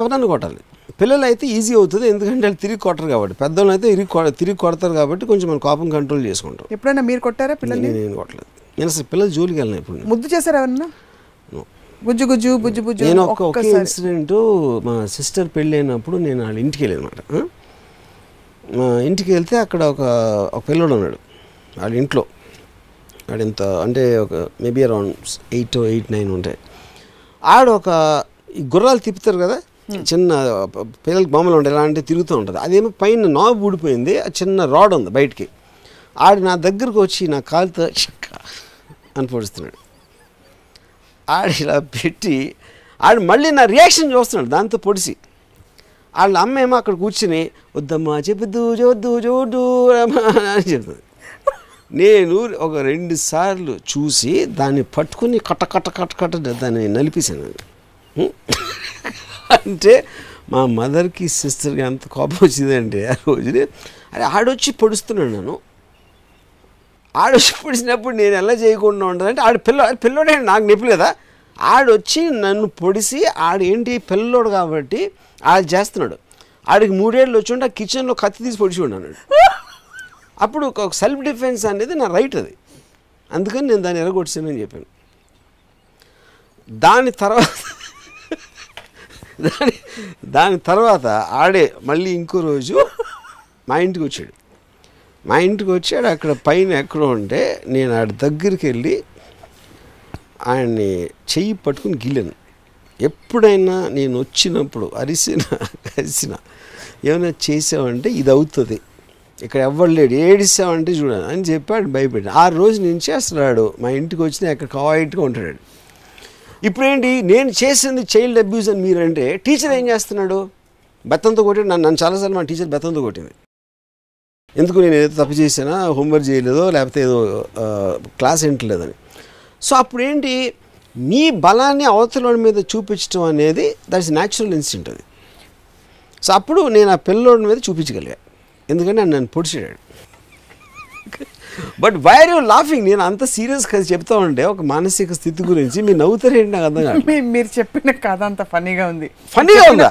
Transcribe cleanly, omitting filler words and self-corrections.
ఎవరన్నా కొట్టాలి. పిల్లలైతే ఈజీ అవుతుంది, ఎందుకంటే వాళ్ళు తిరిగి కొట్టరు కాబట్టి. పెద్దవాళ్ళు అయితే తిరిగి కొడతారు కాబట్టి కొంచెం మన కోపం కంట్రోల్ చేసుకుంటాం. ఎప్పుడైనా మీరు కొట్టారా పిల్లల్ని? నేను కొట్టలేదు. నేను అసలు పిల్లలు జోలికి వెళ్ళిన ఇప్పుడు. ముద్దు చేశారు ఎవరన్నా? బుజ్జు గుజ్జు బుజ్జు బుజ్జు. నేను ఒకే ఇన్సిడెంట్, మా సిస్టర్ పెళ్ళి అయినప్పుడు నేను వాళ్ళ ఇంటికి వెళ్ళాను అనమాట. మా ఇంటికి వెళ్తే అక్కడ ఒక పిల్లడు ఉన్నాడు వాళ్ళ ఇంట్లో. వాడింత అంటే ఒక మేబీ అరౌండ్ 8 or 9 ఉంటాయి. ఈ గుర్రాలు తిప్పుతారు కదా, చిన్న పిల్లలకి బొమ్మలు ఉంటాయి, ఎలా అంటే తిరుగుతూ ఉంటుంది. అదేమో పైన నాబు ఊడిపోయింది, చిన్న రాడ్ ఉంది బయటికి. నా దగ్గరకు వచ్చి నా కాలుతో అని పొడుస్తున్నాడు. ఇలా పెట్టి మళ్ళీ నా రియాక్షన్ చూస్తున్నాడు దాంతో పొడిసి. వాళ్ళ అమ్మ ఏమో అక్కడ కూర్చుని వద్దమ్మా చెప్పొద్దు చూద్దు చూడు అని చెప్తుంది. నేను ఒక 2 సార్లు చూసి దాన్ని పట్టుకుని కట్ట దాన్ని నలిపేశాను. అంటే మా మదర్కి సిస్టర్కి అంత కోపం వచ్చిందంటే ఆ రోజుని. అరే ఆడొచ్చి పొడుస్తున్నాడు నన్ను. ఆడొచ్చి పొడిచినప్పుడు నేను ఎలా చేయకుండా ఉండాలంటే పిల్లోడే నాకు నొప్పి కదా. ఆడొచ్చి నన్ను పొడిసి ఏంటి పిల్లోడు కాబట్టి చేస్తున్నాడు. ఆడికి 3 ఏళ్ళు వచ్చి ఉంటే ఆ కిచెన్లో కత్తి తీసి పొడిచి ఉన్నాడు. అప్పుడు ఒక సెల్ఫ్ డిఫెన్స్ అనేది నా రైట్ అది, అందుకని నేను దాన్ని ఎరగొట్టానని చెప్పాను. దాని తర్వాత మళ్ళీ ఇంకో రోజు మా ఇంటికి వచ్చాడు. అక్కడ పైన ఎక్కడో ఉంటే నేను దగ్గరికి వెళ్ళి ఆయన్ని చెయ్యి పట్టుకుని గిల్లాను. ఎప్పుడైనా నేను వచ్చినప్పుడు కరిసిన ఏమైనా చేసావంటే ఇది అవుతుంది, ఇక్కడ ఎవ్వరు లేడు, ఏడిసావంటే చూడాలి అని చెప్పాడు, భయపెట్టాడు. ఆ రోజు నుంచి అసలు మా ఇంటికి వచ్చినా అక్కడ కావాయిట్గా ఉంటాడు. ఇప్పుడేంటి నేను చేసింది చైల్డ్ అబ్యూజ్ అని మీరంటే, టీచర్ ఏం చేస్తున్నాడు? బెత్తంతో కొట్టాడు. నన్ను చాలాసార్లు మా టీచర్ బెత్తంతో కొట్టింది. ఎందుకు నేను ఏదో తప్పు చేసినా, హోంవర్క్ చేయలేదో, లేకపోతే ఏదో క్లాస్ వింటలేదని. సో అప్పుడేంటి, నీ బలాన్ని అవతలోడి మీద చూపించడం అనేది దట్స్ న్యాచురల్ ఇన్స్టింక్ట్ అది. సో అప్పుడు నేను ఆ పిల్లోడి మీద చూపించగలిగా, ఎందుకంటే నన్ను పొడిచాడు. But why are you laughing? నేను అంత సీరియస్గా చెప్తా ఉంటే ఒక మానసిక స్థితి గురించి మీరు నవ్వుతారేంటి నాకు అర్థం కాదు. మీరు చెప్పిన కథ అంత ఫన్నీగా ఉంది. ఫన్నీగా ఉందా?